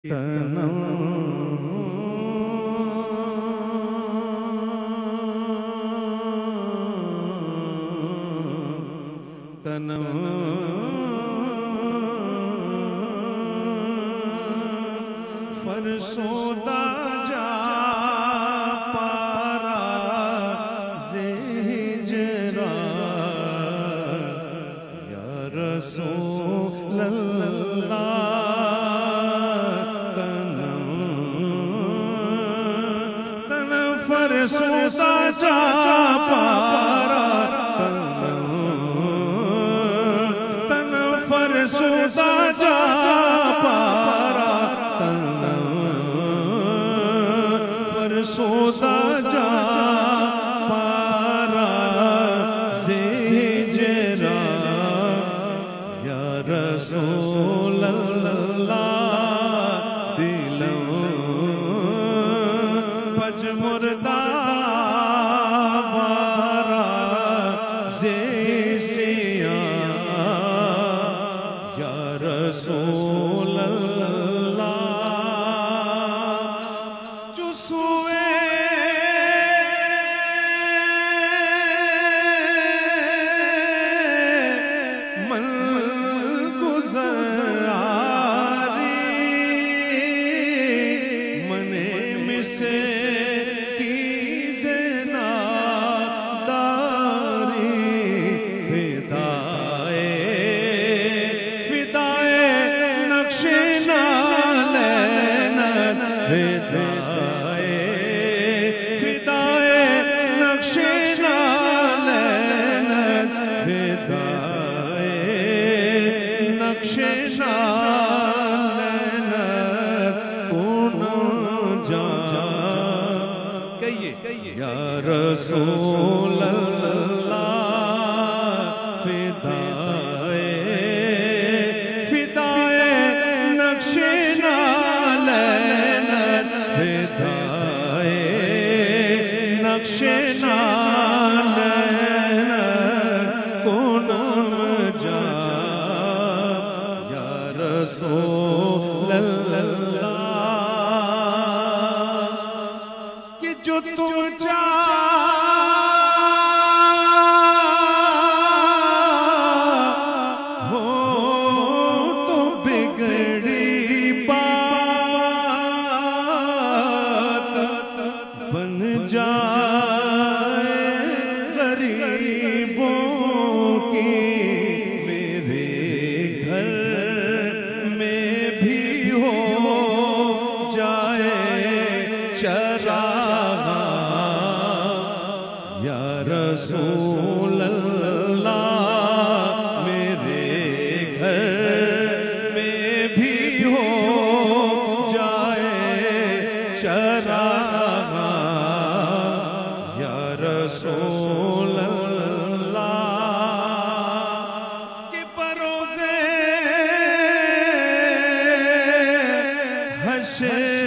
तनम तनम फरसोदा जा पारा ज़ेजरा या रसूल अल्लाह फरसोदा जा पारा तन फरसोदा जा पारा फरसोदा जा पारा ज़ेजरा या रसूल अल्लाह दिलों पज मुर्दा वारा ज़ेसिया या रसूल अल्लाह चुसुए मन गुज़रारी मने मिसे या रसूल अल्लाह फिदाए फिदाए नक्शे नालैन फिदाए नक्शे नालैन कोनम जा या रसूल अल्लाह कि जो तुम हो तो बिगड़ी बात बन जाए गरीबों की मेरे घर में भी हो जाए चरागा या रसूल अल्लाह मेरे घर में भी हो जाए चरागा या रसूल अल्लाह के परोज़े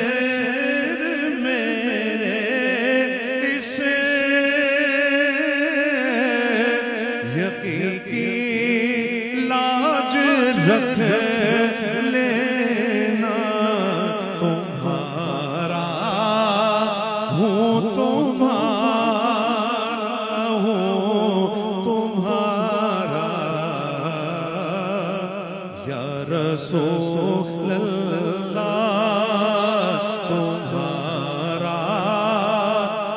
हशर मेरे इसे यकीकी लाज रख लेना तुम्हारा हूँ तुम्हारा हूँ तुम्हारा या रसूल अल्लाह तुम्हारा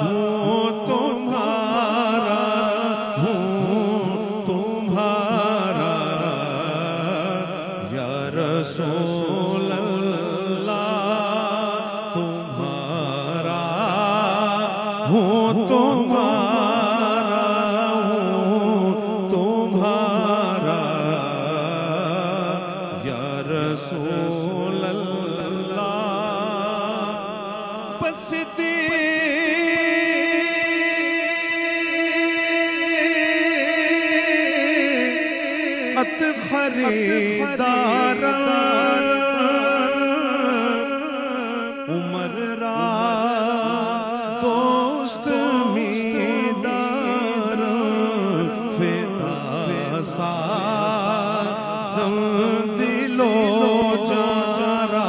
हूँ तुम्हारा हूँ तुम्हारा या रसूल अल्लाह तुम्हारा हूँ तुम्हारा हूँ तुम्हारा या रसूल अल्लाह बस अत खरीदार उमर रा दोस्त मीदार फिदा सा दिलो जारा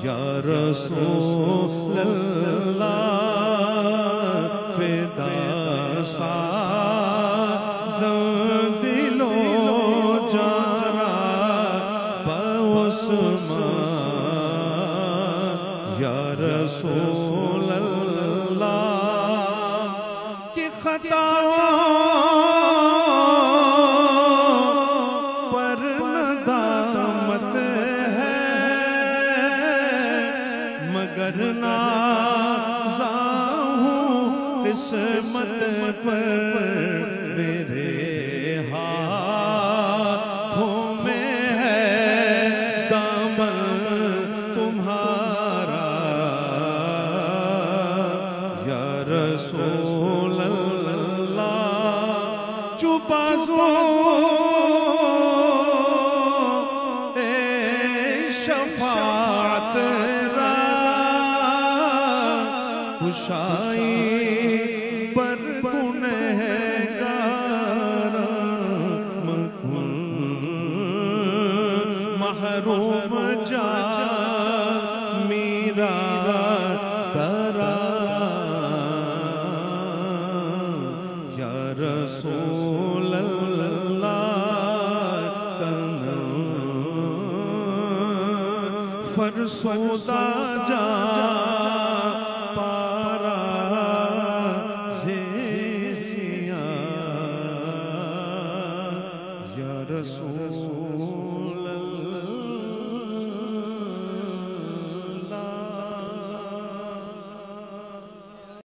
या रसूल अल्लाह फिदा साज़ं दिलो जारा बउस्मान या रसूल अल्लाह की खता किस्मत पर मेरे हाथों में है दामन तुम्हारा या रसूल अल्लाह छुपा दो शफाअत खुशाई पर गुनहगार महरूम जा मीरा तरा या रसूल अल्लाह फरसोदा जा